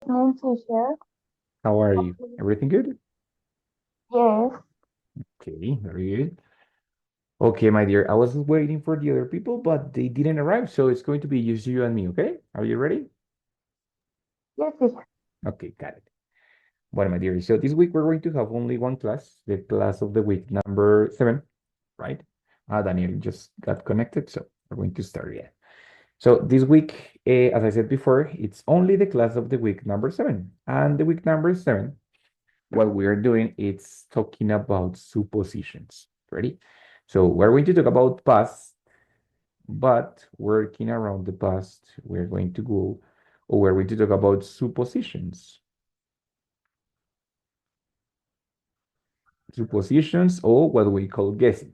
evening, teacher. How are you? Everything good? Yes, Okay, very good. Okay, my dear, I was waiting for the other people, but they didn't arrive, so it's going to be just you and me, okay? Are you ready? yes, teacher. Okay, got it. Well, my dear, so this week we're going to have only one class, the class of the week number 7, right? Daniel just got connected, so we're going to start again. So this week, as I said before, it's only the class of the week number 7. And the week number 7, what we are doing is talking about suppositions. Ready? So we're going to talk about past, but working around the past, we're going to go, or we're going to talk about suppositions. Suppositions, or what we call guessings.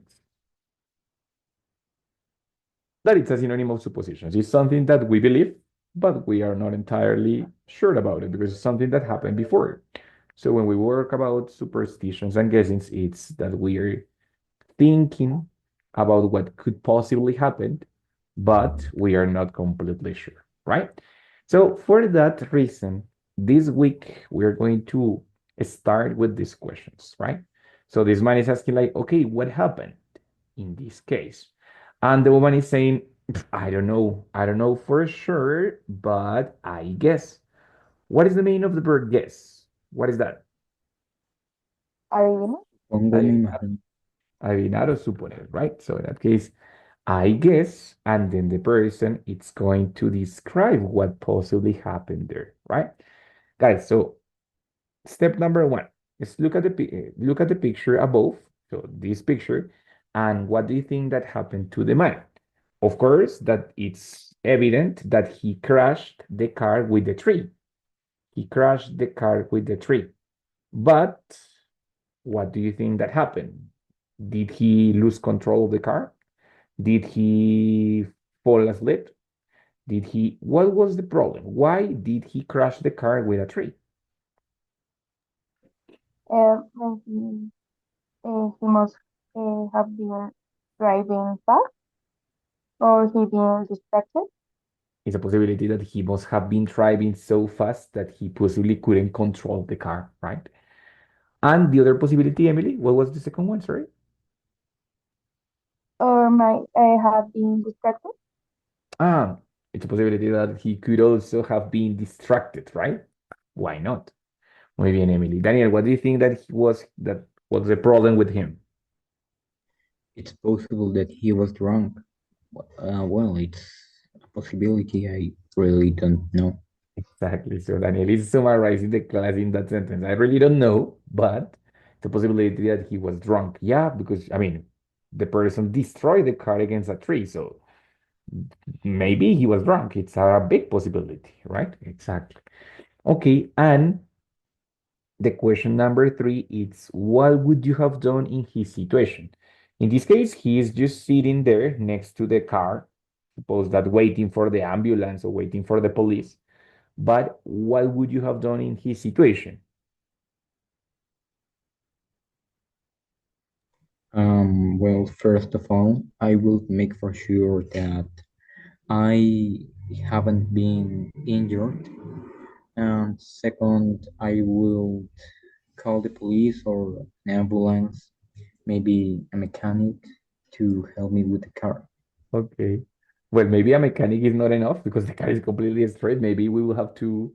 That it's a synonym of suppositions. It's something that we believe, but we are not entirely sure about it because it's something that happened before. So when we work about superstitions and guessings, it's that we are thinking about what could possibly happen, but we are not completely sure, right? So for that reason, this week we're going to start with these questions, right? So this man is asking like, okay, what happened in this case? And the woman is saying, I don't know for sure, but I guess. What is the meaning of the verb guess? What is that? Adivina. Pongo mi Adivinar, imagen. adivinar o suponer, right? So in that case, I guess, and then the person it's going to describe what possibly happened there, right? Guys, so step number one is look at the picture above, so this picture, and what do you think that happened to the man? Of course, that it's evident that he crashed the car with the tree. He crashed the car with the tree. But what do you think that happened? Did he lose control of the car? Did he fall asleep? What was the problem? Why did he crash the car with a tree? Maybe he must have been driving fast or he been distracted. It's a possibility that he must have been driving so fast that he possibly couldn't control the car, right? And the other possibility, Emily, what was the second one? Sorry. Or might I have been distracted? Ah, it's a possibility that he could also have been distracted, right? Why not? Muy bien, Emily. Daniel, what do you think that was the problem with him? It's possible that he was drunk. Well, it's a possibility. I really don't know. Exactly. So Daniel is summarizing the class in that sentence. I really don't know, but the possibility that he was drunk. Yeah, because I mean, the person destroyed the car against a tree, so maybe he was drunk. It's a big possibility, right? Exactly. Okay, and the question number three is what would you have done in his situation? In this case, he is just sitting there next to the car, suppose that waiting for the ambulance or waiting for the police. But what would you have done in his situation? Well, first of all, I will make for sure that I haven't been injured. And second, I will call the police or an ambulance, maybe a mechanic to help me with the car. Okay. Well, maybe a mechanic is not enough because the car is completely straight. Maybe we will have to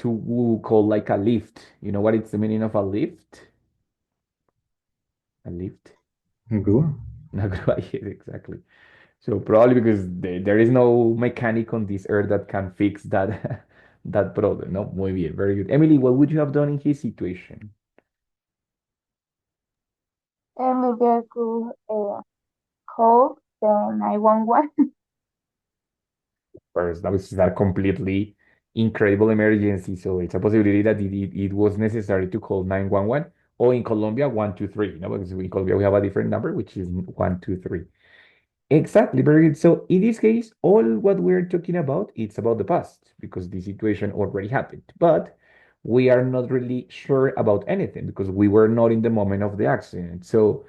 call like a lift. You know what is the meaning of a lift? A lift? Good. Not quite yet, exactly. So probably because there is no mechanic on this earth that can fix that that problem. No, muy bien, very good. Emily, what would you have done in his situation? And maybe I could call the 911. First, that was a completely incredible emergency. So it's a possibility that it was necessary to call 911 or in Colombia 123. No, because in Colombia we have a different number, which is 123. Exactly, very good. So in this case, all what we're talking about, it's about the past because the situation already happened. But we are not really sure about anything because we were not in the moment of the accident. So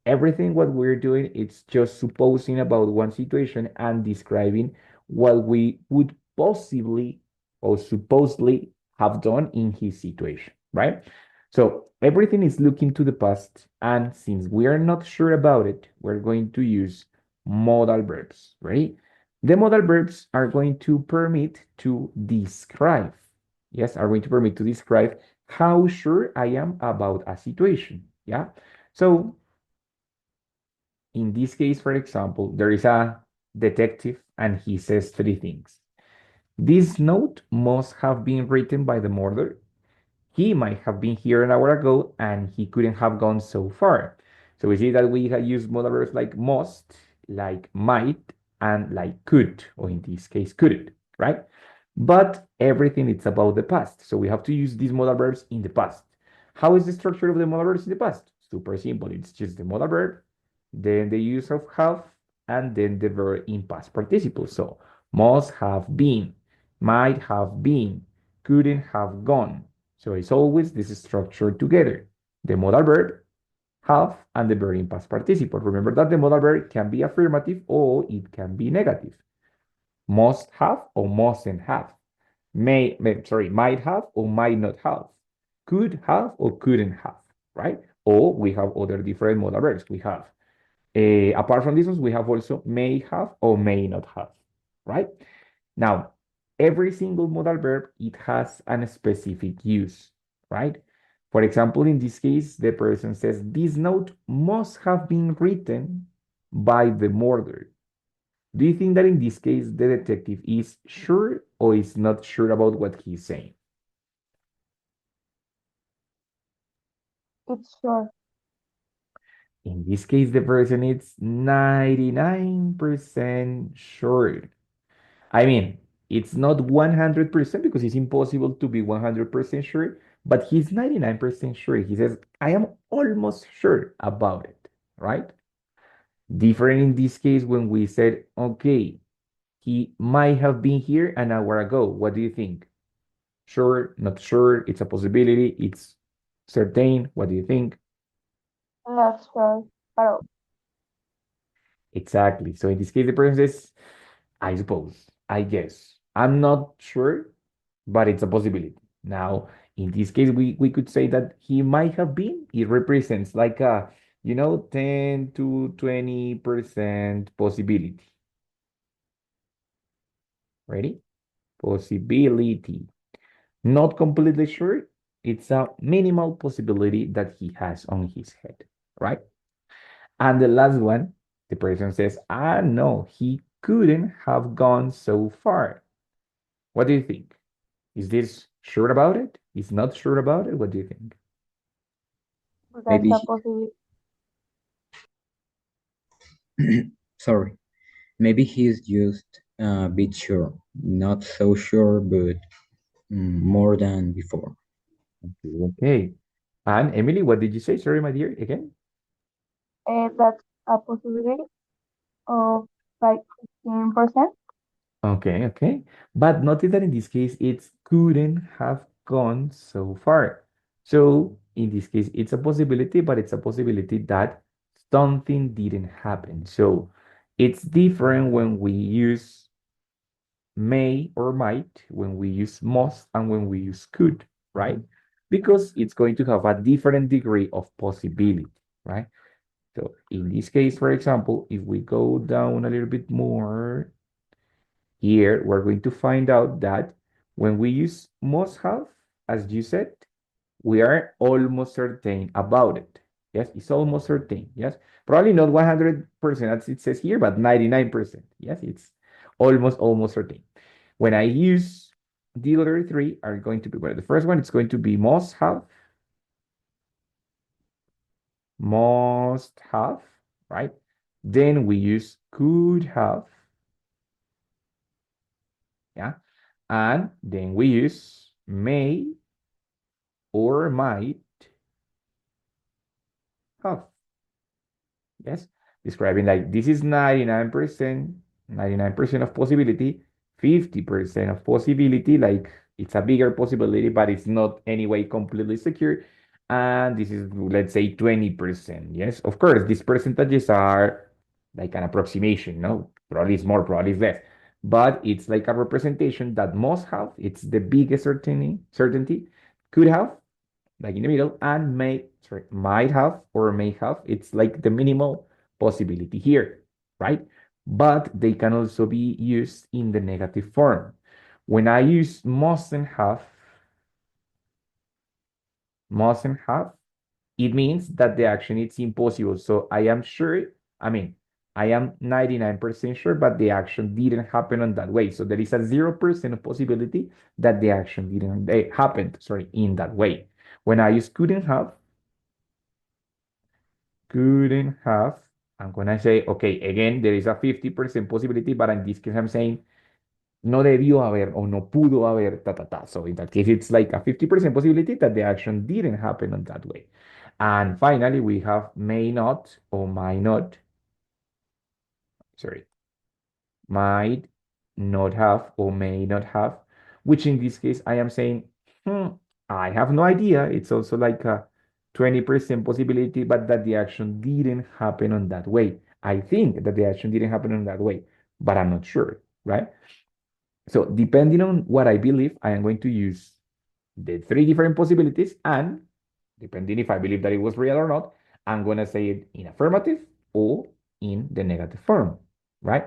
everything what we're doing, it's just supposing about one situation and describing what we would possibly or supposedly have done in his situation, right? So everything is looking to the past, and since we are not sure about it, we're going to use modal verbs, right? The modal verbs are going to permit to describe, yes, are going to permit to describe how sure I am about a situation, yeah? So in this case, for example, there is a detective and he says three things. This note must have been written by the murderer. He might have been here an hour ago and he couldn't have gone so far. So we see that we have used modal verbs like must, like might, and like could, or in this case, couldn't, right? But everything is about the past. So we have to use these modal verbs in the past. How is the structure of the modal verbs in the past? Super simple. It's just the modal verb, then the use of have, and then the verb in past participle. So must have been, might have been, couldn't have gone. So it's always this structure together. The modal verb, have, and the verb in past participle. Remember that the modal verb can be affirmative or it can be negative. Must have or mustn't have. Might have or might not have. Could have or couldn't have, right? Or we have other different modal verbs. We have, apart from these ones, we have also may have or may not have, right? Now, every single modal verb, it has a specific use, right? For example, in this case, the person says, this note must have been written by the murderer. Do you think that in this case, the detective is sure or is not sure about what he's saying? It's sure. In this case, the person is 99% sure. I mean, it's not 100% because it's impossible to be 100% sure, but he's 99% sure. He says, I am almost sure about it, right? Different in this case when we said, okay, he might have been here an hour ago. What do you think? Sure, not sure, it's a possibility, it's certain. What do you think? Not sure at all. Exactly. So in this case, the person says, I suppose, I guess. I'm not sure, but it's a possibility. Now, in this case, we could say that he might have been. It represents like a, 10 to 20% possibility. Ready? Possibility. Not completely sure. It's a minimal possibility that he has on his head, right? And the last one, the person says, no, he couldn't have gone so far. What do you think? Is this sure about it? Is not sure about it? What do you think? That's Maybe, a possibility. sorry, maybe he's just a bit sure, not so sure, but more than before. Okay. And Emily, what did you say? Sorry, my dear, again? That's a possibility of like 15%. Okay, okay. But notice that in this case, it couldn't have gone so far. So in this case, it's a possibility, but it's a possibility that something didn't happen. So it's different when we use may or might, when we use must, and when we use could, right? Because it's going to have a different degree of possibility, right? So in this case, for example, if we go down a little bit more, here, we're going to find out that when we use must have, as you said, we are almost certain about it. Yes, it's almost certain. Yes, probably not 100% as it says here, but 99%. Yes, it's almost certain. When I use the other three are going to be, well, the first one it's going to be must have, right? Then we use could have, yeah, and then we use may or might have. Yes, describing like this is 99% of possibility, 50% of possibility, like it's a bigger possibility, but it's not anyway completely secure. And this is, let's say, 20%. Yes, of course, these percentages are like an approximation, no? Probably it's more, probably it's less. but it's like a representation that must have, it's the biggest certainty, could have, like in the middle, and might have or may have, it's like the minimal possibility here, right? But they can also be used in the negative form. When I use mustn't have, it means that the action is impossible. So I am sure, I mean, I am 99% sure, but the action didn't happen on that way. So there is a 0% possibility that the action didn't happen, sorry, in that way. When I use couldn't have, I'm gonna say, okay, again, there is a 50% possibility, but in this case, I'm saying no debió haber o no pudo haber, ta, ta, ta. So in that case, it's like a 50% possibility that the action didn't happen on that way. And finally, we have may not or might not, sorry, might not have or may not have, which in this case, I am saying, I have no idea. It's also like a 20% possibility, but that the action didn't happen on that way. I think that the action didn't happen on that way, but I'm not sure, right? So depending on what I believe, I am going to use the three different possibilities, and depending if I believe that it was real or not, I'm going to say it in affirmative or in the negative form, right?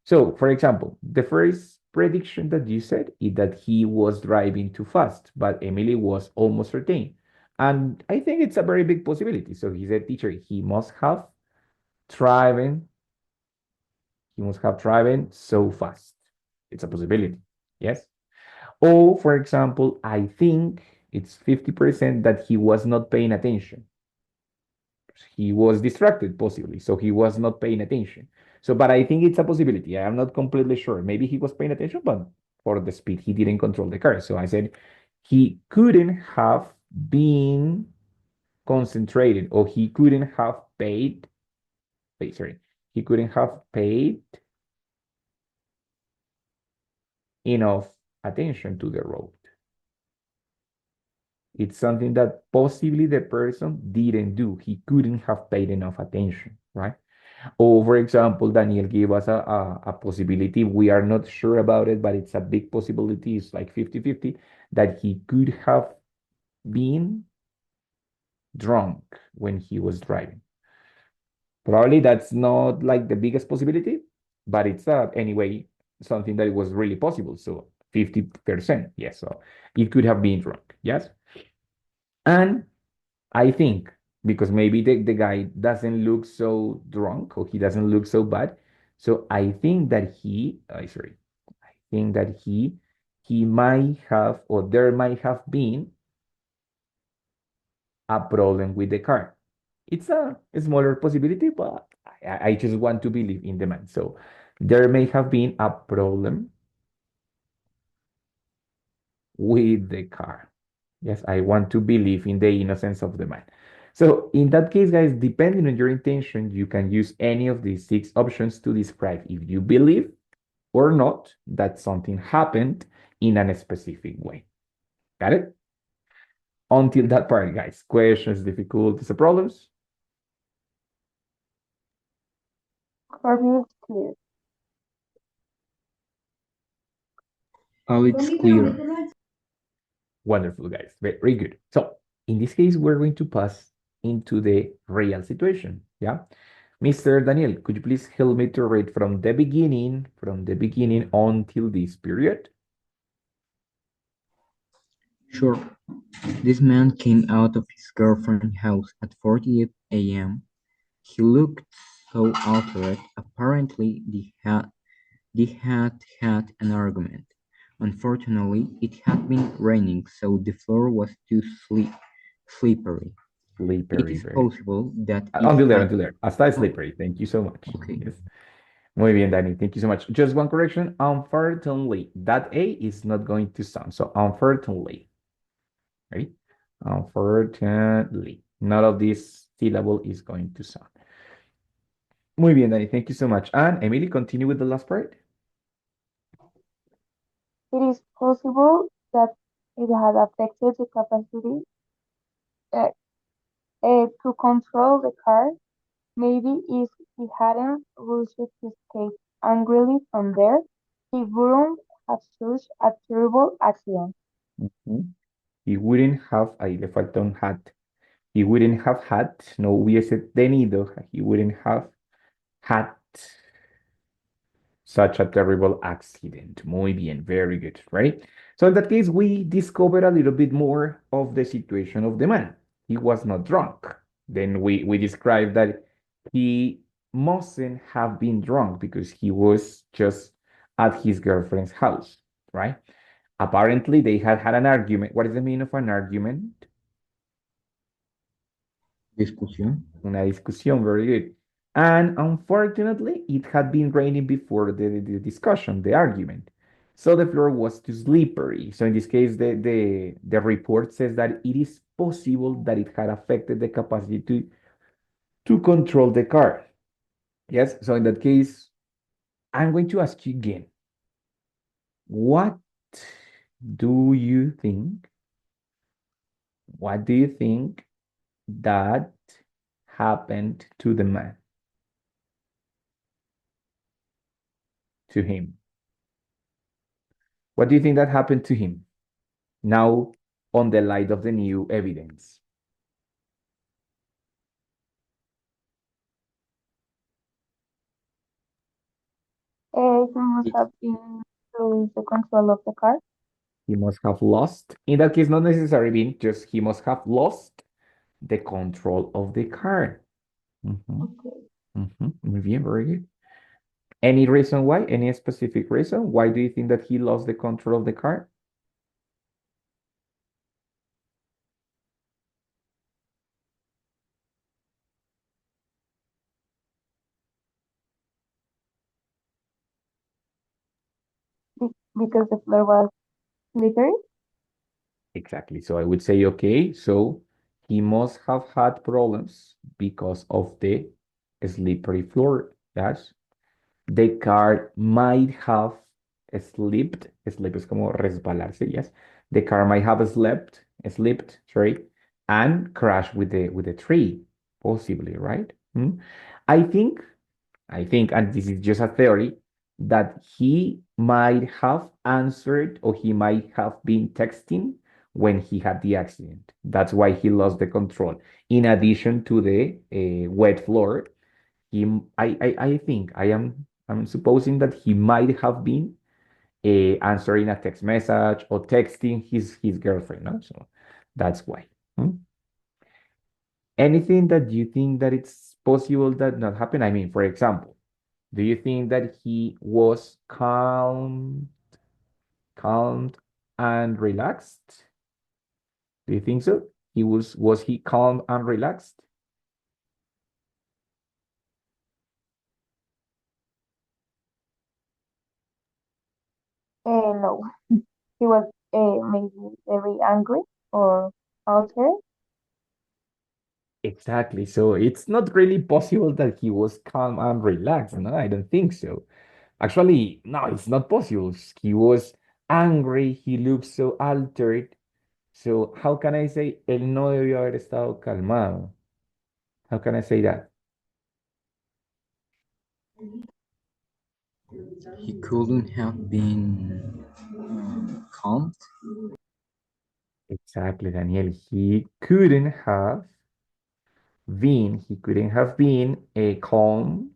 So, for example, the first prediction that you said is that he was driving too fast, but Emily was almost certain. And I think it's a very big possibility. So he said, teacher, driven, he must have driven so fast. It's a possibility. Yes. Or, for example, I think it's 50% that he was not paying attention. He was distracted, possibly, so he was not paying attention. So, but I think it's a possibility. I am not completely sure. Maybe he was paying attention, but for the speed, he didn't control the car. So I said he couldn't have been concentrated, or he couldn't have paid. Wait, sorry, he couldn't have paid enough attention to the road. It's something that possibly the person didn't do. He couldn't have paid enough attention, right? Or, for example, Daniel gave us a possibility. We are not sure about it, but it's a big possibility. It's like 50-50 that he could have been drunk when he was driving. Probably that's not like the biggest possibility, but it's anyway something that was really possible. So 50%, yes. So it could have been drunk, yes. And I think because maybe the guy doesn't look so drunk or he doesn't look so bad. So I think that I think that he might have, or there might have been a problem with the car. It's a smaller possibility, but I just want to believe in the man. So there may have been a problem with the car. Yes, I want to believe in the innocence of the man. So in that case, guys, depending on your intention, you can use any of these 6 options to describe if you believe or not that something happened in a specific way. Got it? Until that part, guys. Questions, difficulties, or problems? For me, it's clear. All it's clear. Wonderful, guys. Very good. So in this case, we're going to pass into the real situation. Yeah. Mr. Daniel, could you please help me to read from the beginning until this period? Sure. This man came out of his girlfriend's house at 4 a.m. He looked so altered. Apparently, they had an argument. Unfortunately, it had been raining, so the floor was too slippery. It is Very. possible that it Until had... there. Hasta slippery. Thank you so much. Okay. Yes. Muy bien, Danny. Thank you so much. Just one correction. Unfortunately, that A is not going to sound. So unfortunately, right? Unfortunately, none of this syllable is going to sound. Muy bien, Danny. Thank you so much. And Emily, continue with the last part. It is possible that it had affected the capacity uh, to control the car. Maybe if he hadn't rushed to escape angrily from there, He wouldn't have such a terrible accident. Ujú. He wouldn't have, ahí le falta un had. He wouldn't have had, no hubiese tenido, he wouldn't have had such a terrible accident. Muy bien, very good, right? So in that case, we discovered a little bit more of the situation of the man. He was not drunk. Then we described that he mustn't have been drunk because he was just at his girlfriend's house, right? Apparently, they had an argument. What is the meaning of an argument? Discusión. Una discusión, very good. And unfortunately, it had been raining before the discussion, the argument. So the floor was too slippery. So in this case, the report says that it is possible that it had affected the capacity to control the car. Yes, so in that case, I'm going to ask you again, what do you think? What do you think that happened to the man, to him? What do you think that happened to him now on the light of the new evidence? He must have been lose the control of the car. He must have lost, in that case, not necessarily being, just he must have lost the control of the car. Okay. Muy bien, very good. Any reason why? Any specific reason? Why do you think that he lost the control of the car? Because the floor was slippery. Exactly. So I would say, okay, so he must have had problems because of the slippery floor. Yes. The car might have slipped. Slip es como resbalarse, yes. The car might have slipped, sorry, and crashed with the tree, possibly, right? Hmm? I think, and this is just a theory, that he might have answered or he might have been texting when he had the accident. That's why he lost the control. In addition to the wet floor, I think I'm supposing that he might have been answering a text message or texting his girlfriend, no? So that's why. Hmm? Anything that you think that it's possible that not happen? I mean, for example, do you think that he was calm and relaxed? Do you think so? Was he calm and relaxed? No, he was maybe very angry or altered. Exactly. So it's not really possible that he was calm and relaxed. No, I don't think so. Actually, no, it's not possible. He was angry. He looked so altered. So how can I say él no debió haber estado calmado? How can I say that? He couldn't have been calm. Exactly, Daniel. He couldn't have been a calm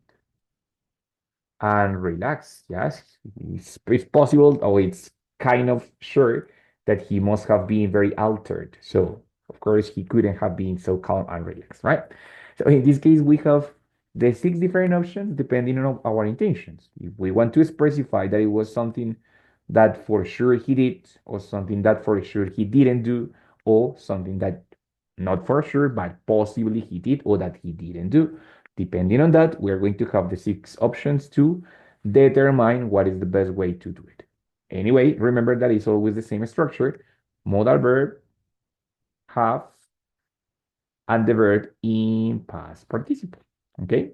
and relax. Yes, it's possible, or it's kind of sure that he must have been very altered. So, of course, he couldn't have been so calm and relaxed, right? So, in this case, we have the six different options depending on our intentions. If we want to specify that it was something that for sure he did, or something that for sure he didn't do, or something that not for sure, but possibly he did or that he didn't do. Depending on that, we're going to have the six options to determine what is the best way to do it. Anyway, remember that it's always the same structure, modal verb, have, and the verb in past participle. Okay?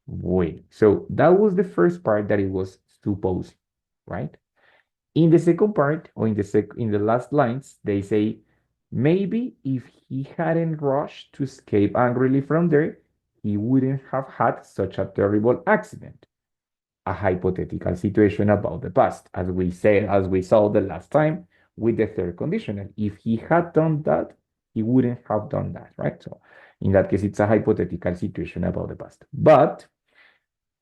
Wait. So that was the first part that it was supposed, right? In the second part, or in the last lines, they say maybe if he hadn't rushed to escape angrily from there, he wouldn't have had such a terrible accident. a hypothetical situation about the past, as we saw the last time with the third conditional. If he had done that, he wouldn't have done that, right? So in that case, it's a hypothetical situation about the past. But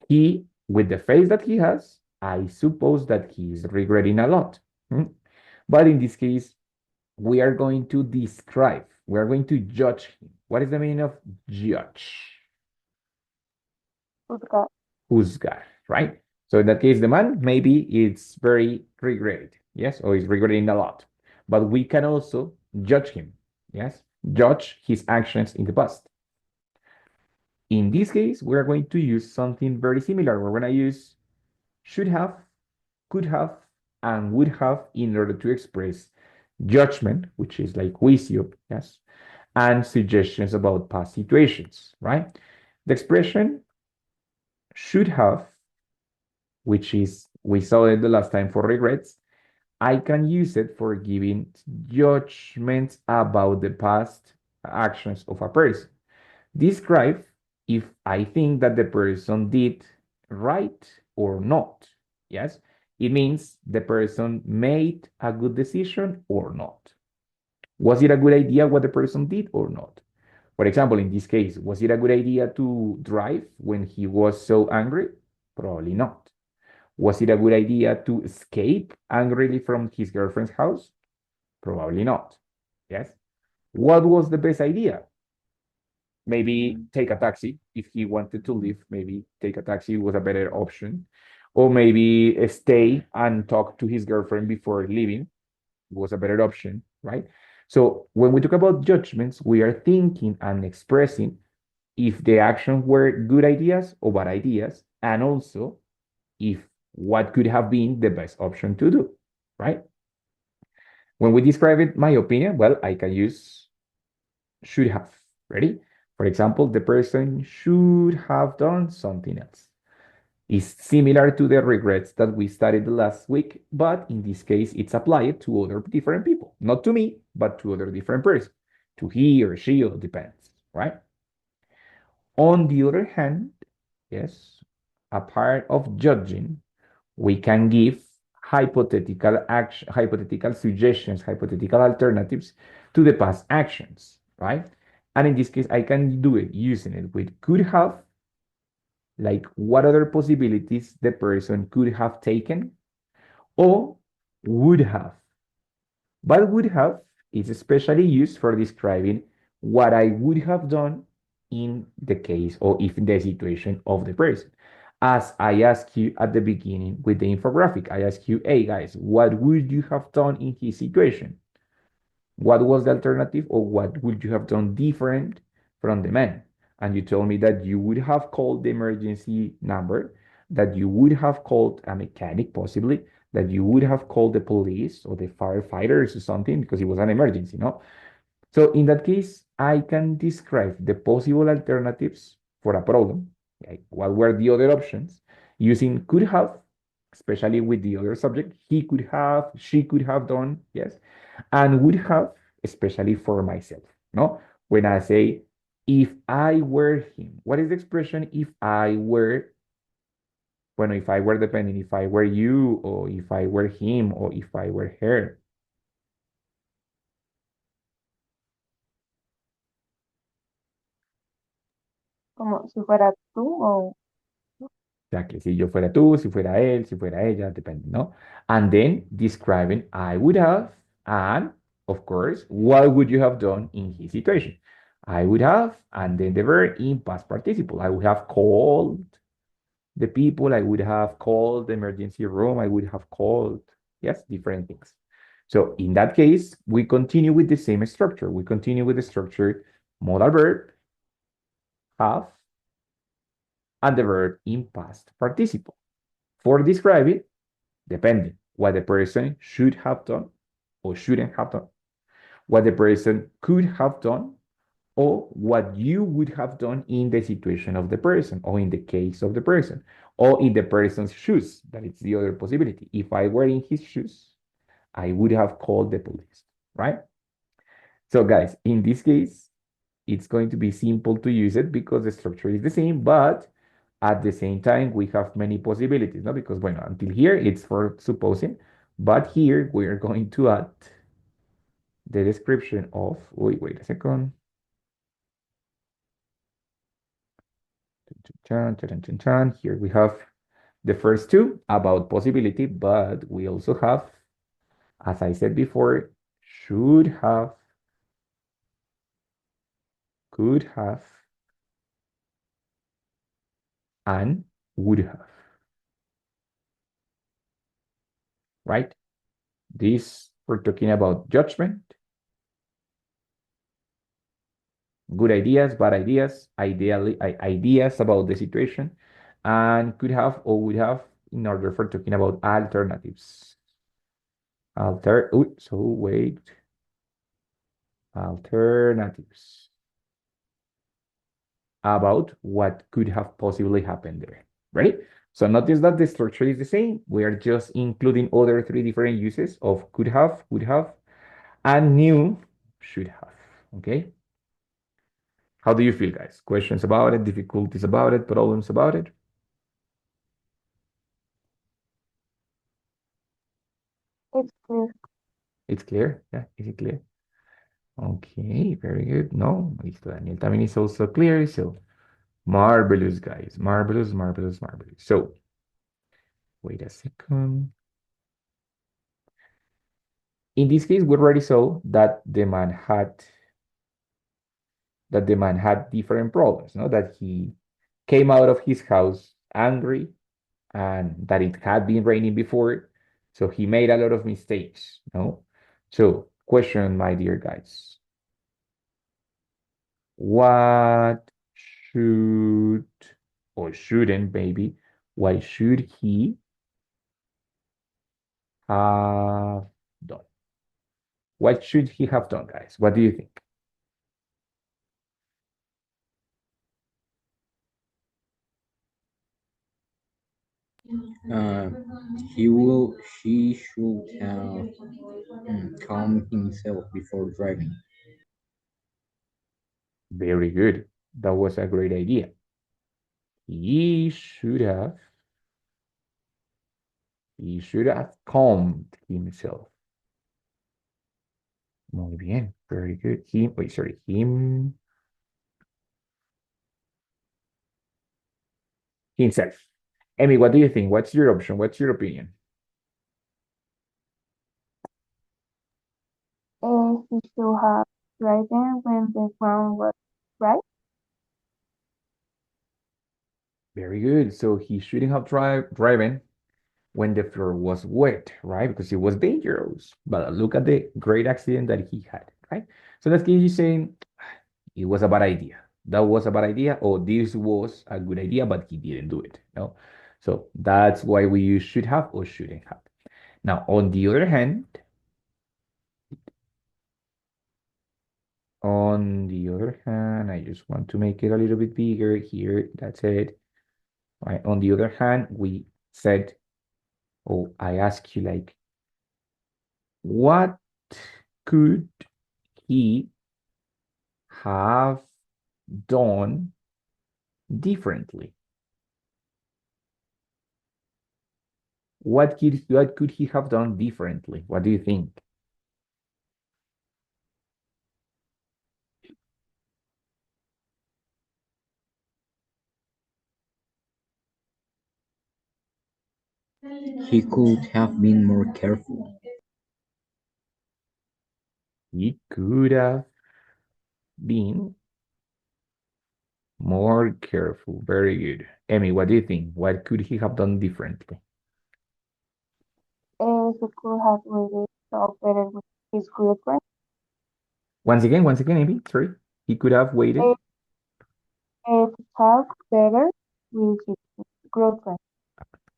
he, with the face that he has, I suppose that he is regretting a lot. But in this case, we are going to describe, we are going to judge him. What is the meaning of judge? Juzgar. Juzgar, right? So in that case, the man, maybe it's very regretted, yes, or is regretting a lot. But we can also judge him, yes, judge his actions in the past. In this case, we're going to use something very similar. We're going to use should have, could have, and would have in order to express judgment, which is like juicio, yes, and suggestions about past situations, right? The expression should have, which is, we saw it the last time for regrets, I can use it for giving judgments about the past actions of a person. Describe if I think that the person did right or not. Yes, it means the person made a good decision or not. Was it a good idea what the person did or not? For example, in this case, was it a good idea to drive when he was so angry? Probably not. Was it a good idea to escape angrily from his girlfriend's house? Probably not. Yes. What was the best idea? Maybe take a taxi if he wanted to leave. Maybe take a taxi was a better option. Or maybe stay and talk to his girlfriend before leaving was a better option, right? So when we talk about judgments, we are thinking and expressing if the actions were good ideas or bad ideas, and also if what could have been the best option to do, right? When we describe it, my opinion, well, I can use should have. Ready? For example, the person should have done something else. It's similar to the regrets that we studied last week, but in this case, it's applied to other different people. Not to me, but to other different persons. To he or she, or depends, right? On the other hand, yes, a part of judging, we can give hypothetical action, hypothetical suggestions, hypothetical alternatives to the past actions, right? And in this case, I can do it using it with could have, like what other possibilities the person could have taken, or would have. But would have is especially used for describing what I would have done in the case or if in the situation of the person. As I asked you at the beginning with the infographic, I asked you, hey guys, what would you have done in his situation? What was the alternative, or what would you have done different from the man? And you told me that you would have called the emergency number, that you would have called a mechanic possibly, that you would have called the police or the firefighters or something because it was an emergency, no? So in that case, I can describe the possible alternatives for a problem. Okay? What were the other options? Using could have, especially with the other subject, he could have, she could have done, yes, and would have, especially for myself, no? When I say, if I were him, what is the expression if I were? Well, if I were depending, if I were you, or if I were him, or if I were her. Como si fuera tú o O sea, que si yo fuera tú, si fuera él, si fuera ella, depende, ¿no? And then describing I would have, and of course, what would you have done in his situation? I would have, and then the verb in past participle. I would have called the people, I would have called the emergency room, I would have called, yes, different things. So in that case, we continue with the same structure. We continue with the structure modal verb, have, and the verb in past participle. For describing, depending what the person should have done or shouldn't have done, what the person could have done, or what you would have done in the situation of the person, or in the case of the person, or in the person's shoes. That is the other possibility. If I were in his shoes, I would have called the police, right? So guys, in this case, it's going to be simple to use it because the structure is the same, but At the same time, we have many possibilities, no? Because, bueno, until here, it's for supposing, but here we are going to add the description of, wait a second. Here we have the first two about possibility, but we also have, as I said before, should have, could have, and would have, right? This, we're talking about judgment, good ideas, bad ideas, ideas about the situation, and could have or would have in order for talking about alternatives. Alternatives about what could have possibly happened there, right? So notice that the structure is the same. We are just including other three different uses of could have, would have, and new should have, okay? How do you feel, guys? Questions about it, difficulties about it, problems about it? It's clear. It's clear? Yeah, is it clear? Okay, very good. No, listo, Daniel también is also clear. So marvelous, guys. Marvelous, marvelous, marvelous. So wait a second. In this case, we already saw that the man had different problems, no? That he came out of his house angry and that it had been raining before. So he made a lot of mistakes, no? So question, my dear guys. What should or shouldn't, maybe, what should he have done? What should he have done, guys? What do you think? Uh, she should have calmed himself before driving. Very good. That was a great idea. He should have calmed himself. Muy bien. Very good. Himself. Amy, what do you think? What's your option? What's your opinion? He should have driven when the ground was right. Very good. So he shouldn't have driven when the floor was wet, right? Because it was dangerous. But look at the great accident that he had, right? So that's you saying it was a bad idea. That was a bad idea, or this was a good idea, but he didn't do it. No. So that's why we use should have or shouldn't have. Now, on the other hand, I just want to make it a little bit bigger here. That's it. Right. On the other hand, we said, oh, I ask you like, what could he have done differently? What could he have done differently? What do you think? He could have been more careful. He could have been more careful. Very good. Emmy, what do you think? What could he have done differently? He could have really talked better with his girlfriend. Once again, Emmy, sorry. He could have waited. To talk better with his girlfriend.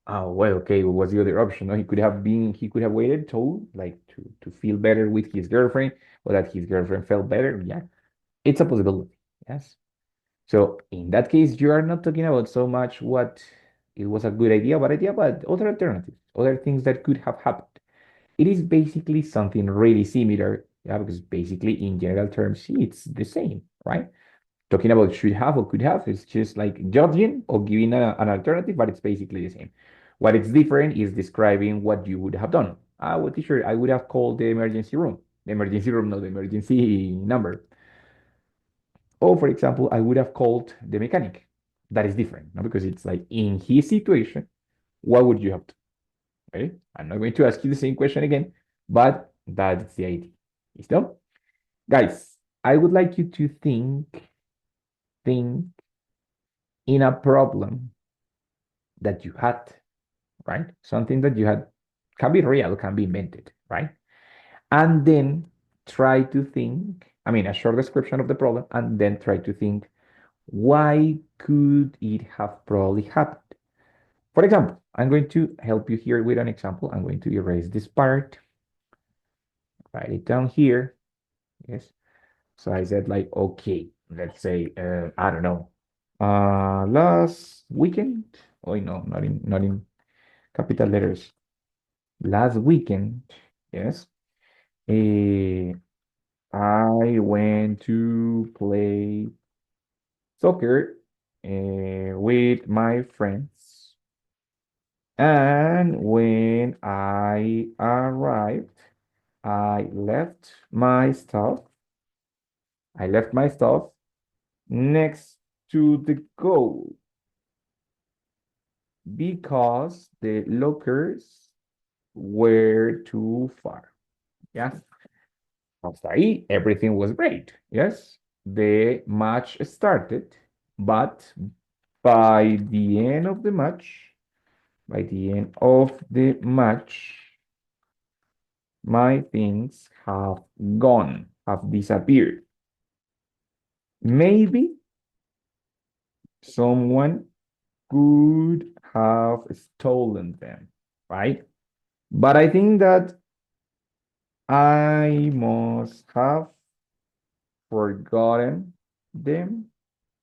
Oh, well, okay. What was the other option? No, he could have waited to feel better with his girlfriend, or that his girlfriend felt better. Yeah, it's a possibility. Yes. So in that case, you are not talking about so much what it was a good idea, bad idea, but other alternatives, other things that could have happened. It is basically something really similar, yeah, because basically in general terms, it's the same, right? talking about should have or could have. It's just like judging or giving an alternative, but it's basically the same. What it's different is describing what you would have done. Well, teacher, I would have called the emergency room. The emergency room, not the emergency number. Or, for example, I would have called the mechanic. That is different, no? Because it's like in his situation, what would you have done? Okay? I'm not going to ask you the same question again, but that's the idea. ¿Listo? Guys, I would like you to think in a problem that you had, right? Something that you had can be real, can be invented, right? And then try to think, I mean, a short description of the problem, and then try to think, why could it have probably happened? For example, I'm going to help you here with an example. I'm going to erase this part, write it down here. Yes. So I said like, okay, let's say, I don't know, last weekend. Oh, no, not in capital letters. Last weekend, yes, I went to play soccer with my friends. And when I arrived, I left my stuff. I left my stuff next to the goal because the lockers were too far. Yeah. Hasta ahí, everything was great. Yes. The match started, but by the end of the match, by the end of the match, my things have gone, have disappeared. Maybe someone could have stolen them, right? But I think that I must have forgotten them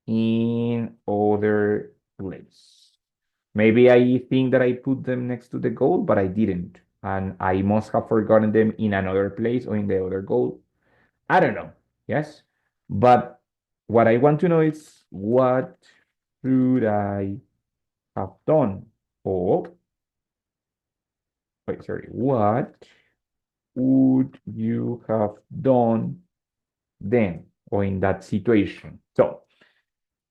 in other place. Maybe I think that I put them next to the goal, but I didn't. And I must have forgotten them in another place or in the other goal. I don't know. Yes. But what I want to know is what should I have done? Or, wait, sorry, what would you have done then or in that situation? So,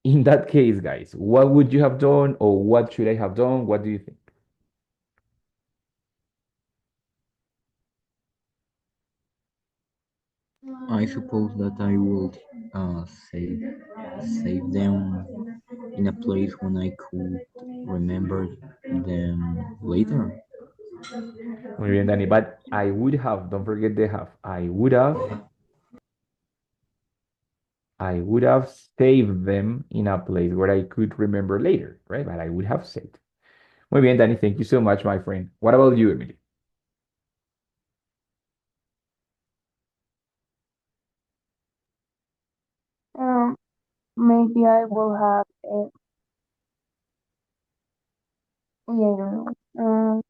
in that case, guys, what would you have done or what should I have done? What do you think? I suppose that I would uh, save save them in a place when I could remember them later. Muy bien, Danny, but I would have, don't forget the have. I would have saved them in a place where I could remember later, right? But I would have saved. Muy bien, Danny, thank you so much, my friend. What about you, Emily? Um, maybe I will have yeah, I don't know.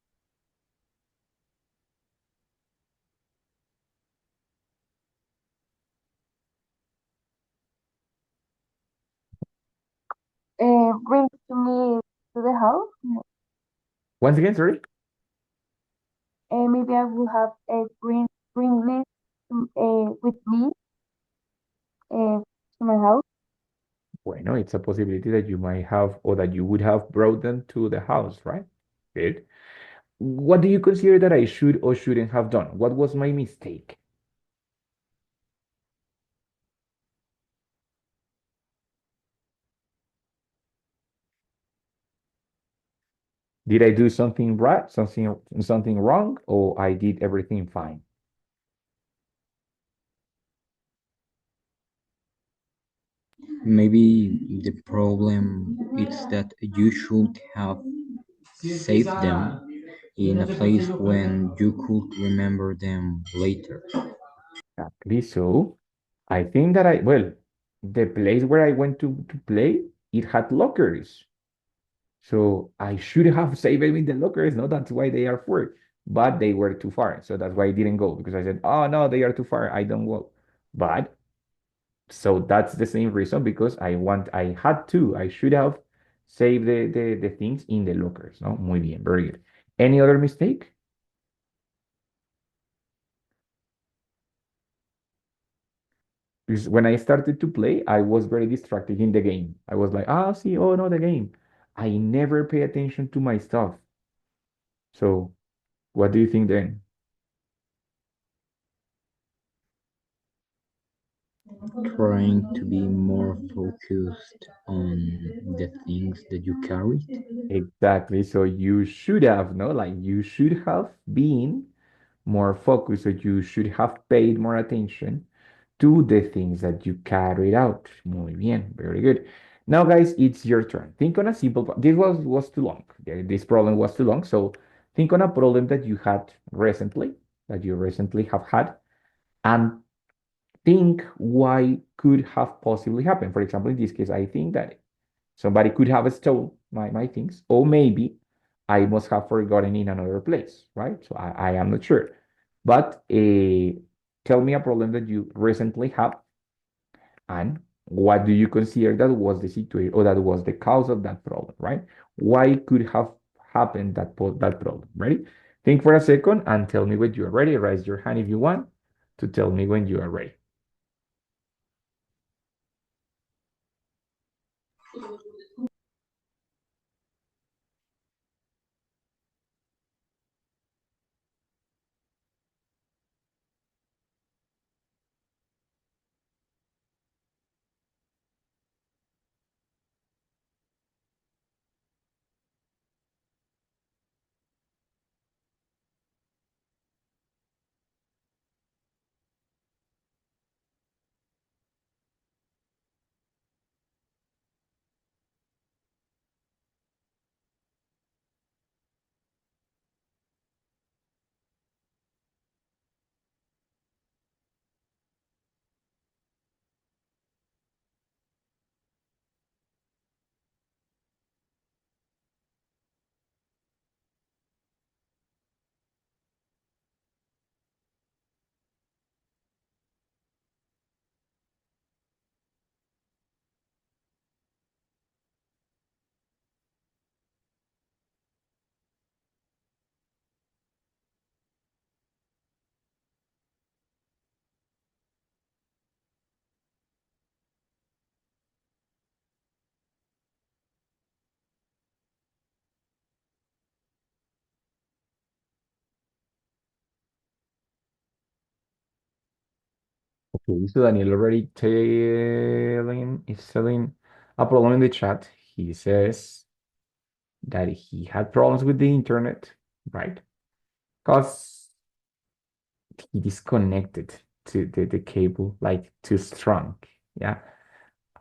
Bring to me to the house. Once again, sorry? Maybe I will have a bring this with me to my house. Bueno, it's a possibility that you might have or that you would have brought them to the house, right? Good. What do you consider that I should or shouldn't have done? What was my mistake? Did I do something right, something wrong, or I did everything fine? Maybe the problem is that you should have saved them in a place when you could remember them later. Exactly. So I think that well, the place where I went to play, it had lockers. So I should have saved them in the lockers. No, that's why they are for. But they were too far. So that's why I didn't go because I said, oh no, they are too far. I don't go. But So that's the same reason because I should have saved the things in the lockers, no? Muy bien, very good. Any other mistake? Because when I started to play, I was very distracted in the game. I was like, ah, see, oh no, the game. I never pay attention to my stuff. So what do you think then? Trying to be more focused on the things that you carried. Exactly. So you should have, no, like you should have been more focused, so you should have paid more attention to the things that you carried out. Muy bien, very good. Now, guys, it's your turn. Think on a this was too long. This problem was too long. So think on a problem that you had recently, that you recently have had, and think why could have possibly happened. For example, in this case, I think that somebody could have stolen my things, or maybe I must have forgotten in another place, right? So I am not sure. But tell me a problem that you recently have, and what do you consider that was the situation or that was the cause of that problem, right? Why could have happened that problem? Ready? Think for a second and tell me when you are ready. Raise your hand if you want to tell me when you are ready. Okay, so Daniel already is telling a problem in the chat. He says that he had problems with the internet, right? Because he disconnected to the cable like too strong. Yeah.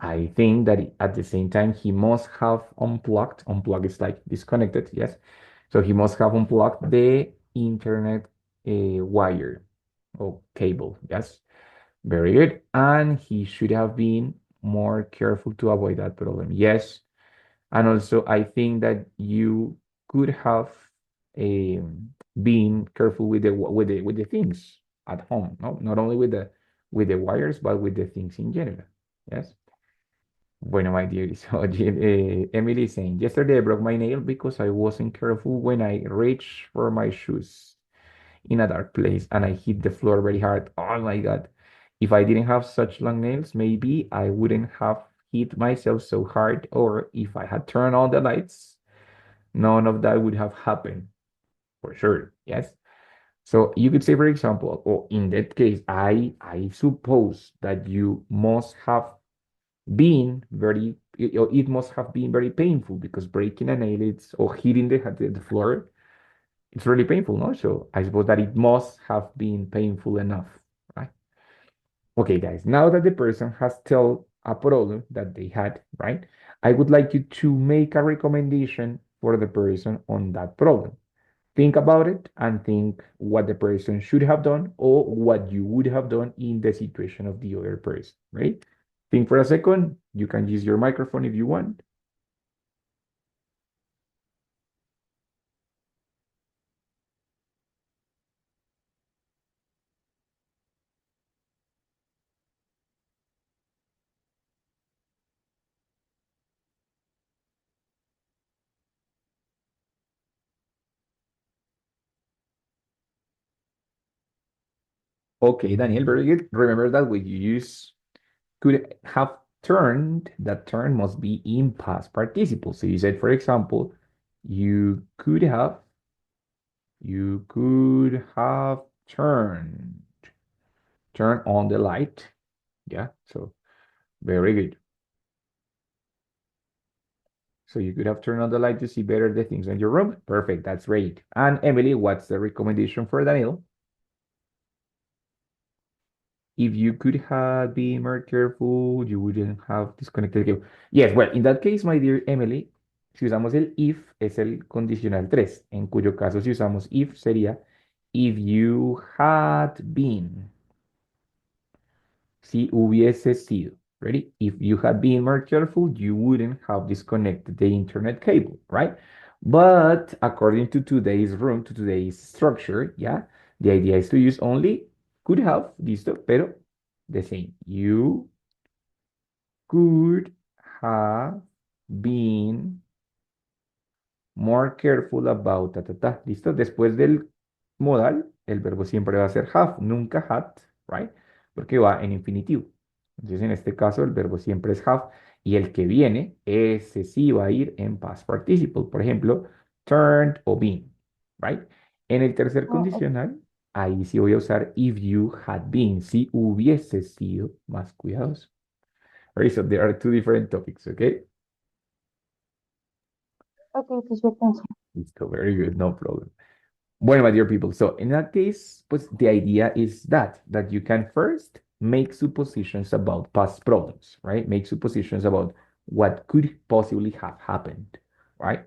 I think that at the same time he must have unplugged. Unplug is like disconnected, yes. So he must have unplugged the internet wire or cable, yes. Very good. And he should have been more careful to avoid that problem. Yes. And also, I think that you could have been careful with the things at home. No, not only with the wires, but with the things in general. Yes. Bueno, my dear. So, Emily is saying, yesterday I broke my nail because I wasn't careful when I reached for my shoes in a dark place and I hit the floor very hard. Oh my God. If I didn't have such long nails, maybe I wouldn't have hit myself so hard, or if I had turned on the lights, none of that would have happened for sure. Yes. So you could say, for example, or in that case, I suppose that you must have been it must have been very painful because breaking a nail it's or hitting the floor, it's really painful, no? So I suppose that it must have been painful enough, right? Okay, guys, now that the person has told a problem that they had, right? I would like you to make a recommendation for the person on that problem. Think about it and think what the person should have done or what you would have done in the situation of the other person, right? Think for a second. You can use your microphone if you want. Okay, Daniel, very good. Remember that when you use could have turned, that turn must be in past participle. So you said, for example, you could have, you could have turned, turn on the light. Yeah, so very good. So you could have turned on the light to see better the things in your room. Perfect, that's great. And Emily, what's the recommendation for Daniel? If you could have been more careful, you wouldn't have disconnected the cable. Yes, well, in that case, my dear Emily, si usamos el if, es el condicional 3, en cuyo caso si usamos if sería if you had been, si hubiese sido. Ready? If you had been more careful, you wouldn't have disconnected the internet cable, right? But according to today's room, to today's structure, yeah, the idea is to use only could have, listo, pero the same. You could have been more careful about ta, ta, ta. ¿Listo? Después del modal, el verbo siempre va a ser have, nunca had, right? Porque va en infinitivo. Entonces, en este caso, el verbo siempre es have y el que viene, ese sí va a ir en past participle. Por ejemplo, turned o been, right? En el tercer Oh, okay. condicional, ahí sí voy a usar if you had been, si hubiese sido, más cuidadoso. Right, so there are two different topics, okay? Okay, teacher, thank you. Listo, very good, no problem. Bueno, my dear people, so in that case, pues the idea is that you can first make suppositions about past problems, right? Make suppositions about what could possibly have happened, right?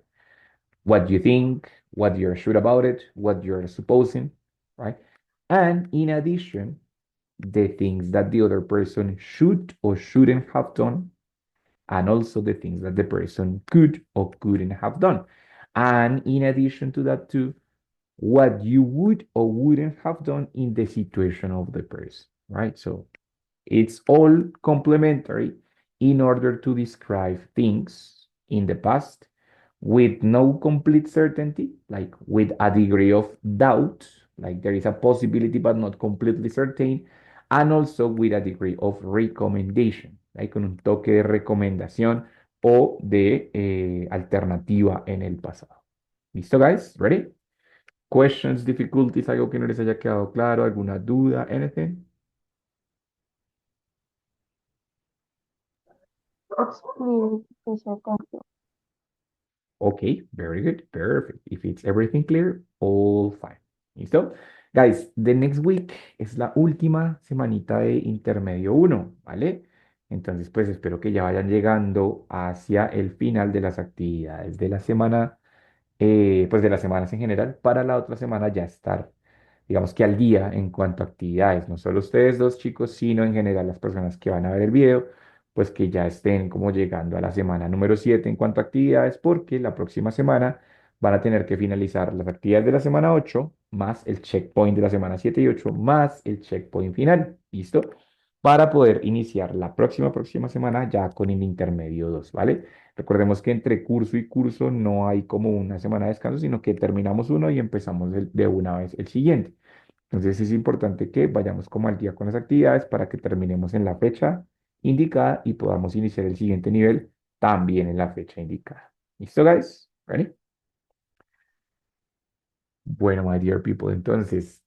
What you think, what you're sure about it, what you're supposing, right? And in addition, the things that the other person should or shouldn't have done, and also the things that the person could or couldn't have done. And in addition to that, too, what you would or wouldn't have done in the situation of the person, right? So it's all complementary in order to describe things in the past with no complete certainty, like with a degree of doubt, like there is a possibility but not completely certain, and also with a degree of recommendation, like con un toque de recomendación o de alternativa en el pasado. ¿Listo, guys? Ready? Questions, difficulties, algo que no les haya quedado claro, alguna duda, anything? It's clear, teacher, thank you. Okay, very good, perfect. If it's everything clear, all fine. ¿Listo? Guys, the next week es la última semanita de intermedio uno, ¿vale? Entonces, pues espero que ya vayan llegando hacia el final de las actividades de la semana, pues de las semanas en general, para la otra semana ya estar, digamos que al día en cuanto a actividades, no solo ustedes dos chicos, sino en general las personas que van a ver el video, pues que ya estén como llegando a la semana número 7 en cuanto a actividades, porque la próxima semana van a tener que finalizar las actividades de la semana 8 más el checkpoint de la semana 7 y 8 más el checkpoint final, ¿listo? Para poder iniciar la próxima semana ya con el intermedio 2, ¿vale? Recordemos que entre curso y curso no hay como una semana de descanso, sino que terminamos uno y empezamos de una vez el siguiente. Entonces es importante que vayamos como al día con las actividades para que terminemos en la fecha indicada y podamos iniciar el siguiente nivel también en la fecha indicada. ¿Listo, guys? ¿Ready? Bueno, my dear people, entonces,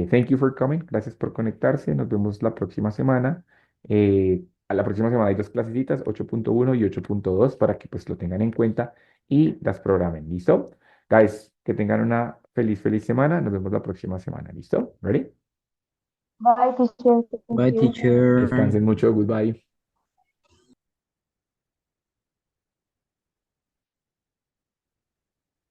thank you for coming. Gracias por conectarse. Nos vemos la próxima semana. A la próxima semana hay dos clasecitas, 8.1 y 8.2, para que pues lo tengan en cuenta y las programen. ¿Listo? Guys, que tengan una feliz semana. Nos vemos la próxima semana. ¿Listo? ¿Ready? Bye, teacher, thank Bye, you. teacher. Descansen mucho. Goodbye.